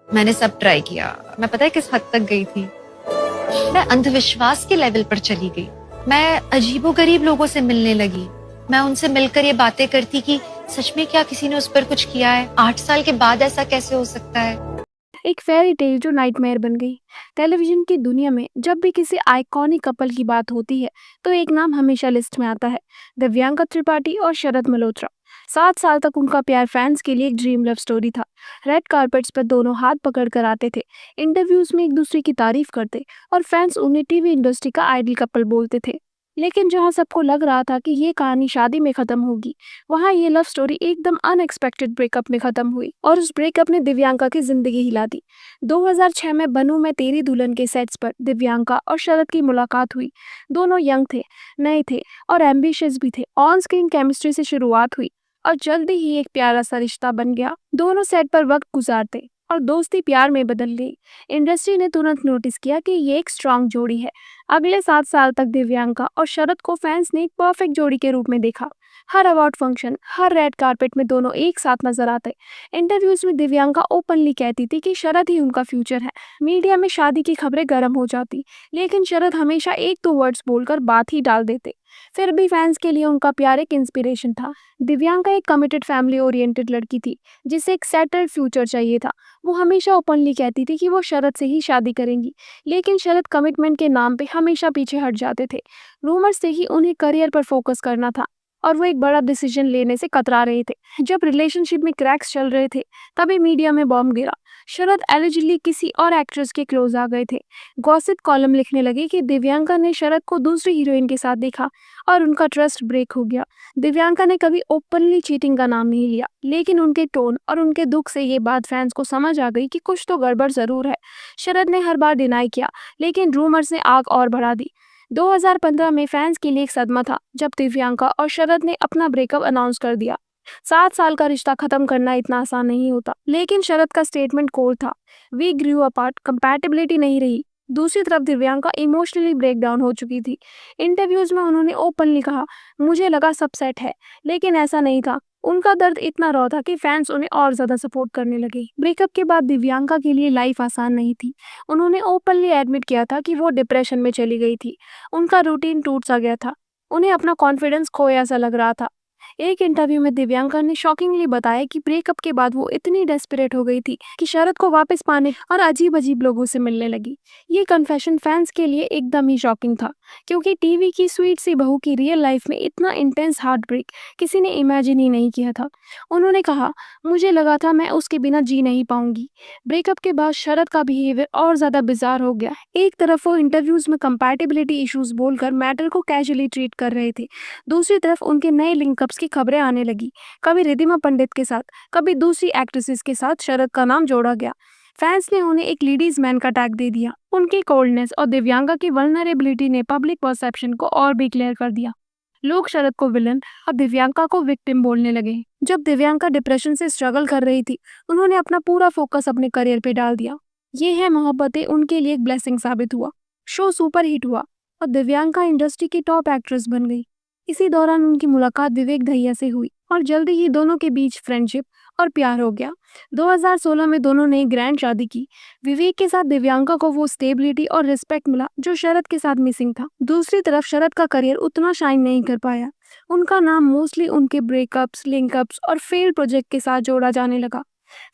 मैंने सब ट्राई किया। मैं पता है किस हद तक गई थी? मैं अंधविश्वास के लेवल पर चली गई। मैं अजीबोगरीब लोगों से मिलने लगी। मैं उनसे मिलकर ये बातें करती कि सच में क्या किसी ने उस पर कुछ किया है? 8 साल के बाद ऐसा कैसे हो सकता है? एक फेयरी टेल जो नाइटमेयर बन गई। टेलीविजन की दुनिया में जब भी किसी आइकॉनिक कपल की बात होती है तो एक नाम हमेशा लिस्ट में आता है, दिव्यांका त्रिपाठी और शरद मल्होत्रा। 7 साल तक उनका प्यार फैंस के लिए एक ड्रीम लव स्टोरी था। रेड कार्पेट्स पर दोनों हाथ पकड़ कर आते थे, इंटरव्यूज में एक दूसरे की तारीफ करते और फैंस उन्हें टीवी इंडस्ट्री का आइडल कपल बोलते थे। लेकिन जहां सबको लग रहा था कि ये कहानी शादी में खत्म होगी, वहां ये लव स्टोरी एकदम अनएक्सपेक्टेड ब्रेकअप में खत्म हुई और उस ब्रेकअप ने दिव्यांका की जिंदगी हिला दी। 2006 में बनू मैं तेरी दुल्हन के सेट्स पर दिव्यांका और शरद की मुलाकात हुई। दोनों यंग थे, नए थे और एम्बिशियस भी थे। ऑन स्क्रीन केमिस्ट्री से शुरुआत हुई और जल्दी ही एक प्यारा सा रिश्ता बन गया। दोनों सेट पर वक्त गुजारते और दोस्ती प्यार में बदल गई। इंडस्ट्री ने तुरंत नोटिस किया कि ये एक स्ट्रॉन्ग जोड़ी है। अगले 7 साल तक दिव्यांका और शरद को फैंस ने एक परफेक्ट जोड़ी के रूप में देखा। हर अवार्ड फंक्शन, हर रेड कार्पेट में दोनों एक साथ नजर आते। इंटरव्यूज में दिव्यांका ओपनली कहती थी कि शरद ही उनका फ्यूचर है। मीडिया में शादी की खबरें गर्म हो जाती, लेकिन शरद हमेशा एक दो वर्ड्स बोलकर बात ही डाल देते। फिर भी फैंस के लिए उनका प्यार एक इंस्पिरेशन था। दिव्यांका एक कमिटेड फैमिली ओरिएंटेड लड़की थी जिसे एक सेटल्ड फ्यूचर चाहिए था। वो हमेशा ओपनली कहती थी कि वो शरद से ही शादी करेंगी, लेकिन शरद कमिटमेंट के नाम पे हमेशा पीछे हट जाते थे। रूमर्स से ही उन्हें करियर पर फोकस करना था और वो एक बड़ा डिसीजन लेने से कतरा रहे थे। जब रिलेशनशिप में क्रैक्स चल रहे थे तभी मीडिया में बॉम्ब गिरा। शरद एलिजिडली किसी और एक्ट्रेस के क्लोज आ गए थे। गॉसिप कॉलम लिखने लगे कि दिव्यांका ने शरद को दूसरी हीरोइन के साथ देखा और उनका ट्रस्ट ब्रेक हो गया। दिव्यांका ने कभी ओपनली चीटिंग का नाम नहीं लिया, लेकिन उनके टोन और उनके दुख से ये बात फैंस को समझ आ गई कि कुछ तो गड़बड़ जरूर है। शरद ने हर बार डिनाई किया, लेकिन रूमर्स ने आग और बढ़ा दी। 2015 में फैंस के लिए एक सदमा था जब दिव्यांका और शरद ने अपना ब्रेकअप अनाउंस कर दिया। 7 साल का रिश्ता खत्म करना इतना आसान नहीं होता, लेकिन शरद का स्टेटमेंट कोल्ड था। वी ग्रू अपार्ट, कंपैटिबिलिटी नहीं रही। दूसरी तरफ दिव्यांका इमोशनली ब्रेक डाउन हो चुकी थी। इंटरव्यूज में उन्होंने ओपनली कहा, मुझे लगा सब सेट है, लेकिन ऐसा नहीं था। उनका दर्द इतना रॉ था कि फैंस उन्हें और ज्यादा सपोर्ट करने लगे। ब्रेकअप के बाद दिव्यांका के लिए लाइफ आसान नहीं थी। उन्होंने ओपनली एडमिट किया था कि वो डिप्रेशन में चली गई थी। उनका रूटीन टूट सा गया था। उन्हें अपना कॉन्फिडेंस खोया सा लग रहा था। एक इंटरव्यू में दिव्यांका ने शॉकिंगली बताया कि ब्रेकअप के बाद वो इतनी डेस्परेट हो गई थी कि शरद को वापस पाने और अजीब अजीब लोगों से मिलने लगी। ये कन्फेशन फैंस के लिए एकदम ही शॉकिंग था, क्योंकि टीवी की स्वीट सी बहू की रियल लाइफ में इतना इंटेंस हार्ट ब्रेक किसी ने इमेजिन ही नहीं किया था। उन्होंने कहा, मुझे लगा था मैं उसके बिना जी नहीं पाऊंगी। ब्रेकअप के बाद शरद का बिहेवियर और ज्यादा बिजार हो गया। एक तरफ वो इंटरव्यूज में कंपैटिबिलिटी इश्यूज बोलकर मैटर को कैजुअली ट्रीट कर रहे थे, दूसरी तरफ उनके नए लिंकअप्स की खबरें आने लगी। कभी रिधिमा पंडित के साथ, कभी दूसरी एक्ट्रेसेस के साथ शरद का नाम जोड़ा गया। फैंस ने उन्हें एक लेडीज मैन का टैग दे दिया। उनकी कोल्डनेस और दिव्यांका की वल्नरेबिलिटी ने पब्लिक परसेप्शन को और भी क्लियर कर दिया। लोग शरद को विलन और दिव्यांका को विक्टिम बोलने लगे। जब दिव्यांका डिप्रेशन से स्ट्रगल कर रही थी, उन्होंने अपना पूरा फोकस अपने करियर पे डाल दिया। ये है मोहब्बतें उनके लिए एक ब्लेसिंग साबित हुआ। शो सुपर हिट हुआ और दिव्यांका इंडस्ट्री की टॉप एक्ट्रेस बन गई। इसी दौरान उनकी मुलाकात विवेक दहिया से हुई और जल्दी ही दोनों के बीच फ्रेंडशिप और प्यार हो गया। 2016 में दोनों ने ग्रैंड शादी की। विवेक के साथ दिव्यांका को वो स्टेबिलिटी और रिस्पेक्ट मिला जो शरद के साथ मिसिंग था। दूसरी तरफ शरद का करियर उतना शाइन नहीं कर पाया। उनका नाम मोस्टली उनके ब्रेकअप्स, लिंकअप्स और फेल्ड प्रोजेक्ट के साथ जोड़ा जाने लगा।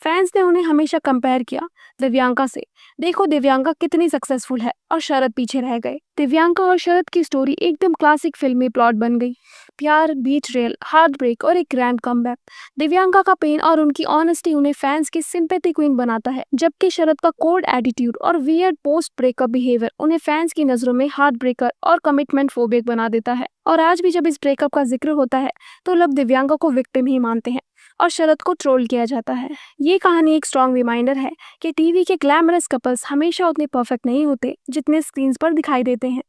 फैंस ने उन्हें हमेशा कंपेयर किया दिव्यांका से। देखो दिव्यांका कितनी सक्सेसफुल है और शरद पीछे रह गए। दिव्यांका और शरद की स्टोरी एकदम क्लासिक फिल्मी प्लॉट बन गई। प्यार, बीट्रेयल, हार्ट ब्रेक और एक ग्रैंड कमबैक। दिव्यांका का पेन और उनकी ऑनेस्टी उन्हें फैंस की सिंपैथी क्वीन बनाता है, जबकि शरद का कोल्ड एटीट्यूड और वियर्ड पोस्ट ब्रेकअप बिहेवियर उन्हें फैंस की नजरों में हार्ट ब्रेकर और कमिटमेंट फोबिक बना देता है। और आज भी जब इस ब्रेकअप का जिक्र होता है तो लोग दिव्यांका को विक्टिम ही मानते हैं और शरद को ट्रोल किया जाता है। ये कहानी एक स्ट्रॉन्ग रिमाइंडर है कि टीवी के ग्लैमरस कपल्स हमेशा उतने परफेक्ट नहीं होते जितने स्क्रीन पर दिखाई देते हैं।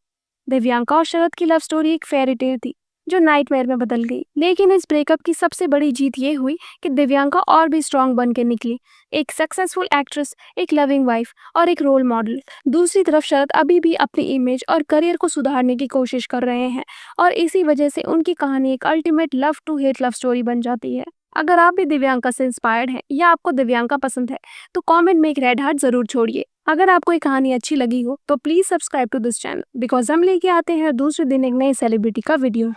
दिव्यांका और शरद की लव स्टोरी एक फेयरी टेल थी जो नाइटमेयर में बदल गई, लेकिन इस ब्रेकअप की सबसे बड़ी जीत ये हुई कि दिव्यांका और भी स्ट्रॉन्ग बन के निकली, एक सक्सेसफुल एक्ट्रेस, एक लविंग वाइफ और एक रोल मॉडल। दूसरी तरफ शरद अभी भी अपनी इमेज और करियर को सुधारने की कोशिश कर रहे हैं और इसी वजह से उनकी कहानी एक ultimate love to hate love story बन जाती है। अगर आप भी दिव्यांका से इंस्पायर्ड हैं या आपको दिव्यांका पसंद है तो कमेंट में एक रेड हार्ट जरूर छोड़िए। अगर आपको ये कहानी अच्छी लगी हो तो please subscribe to this channel because हम लेके आते हैं दूसरे दिन एक नई सेलिब्रिटी का वीडियो।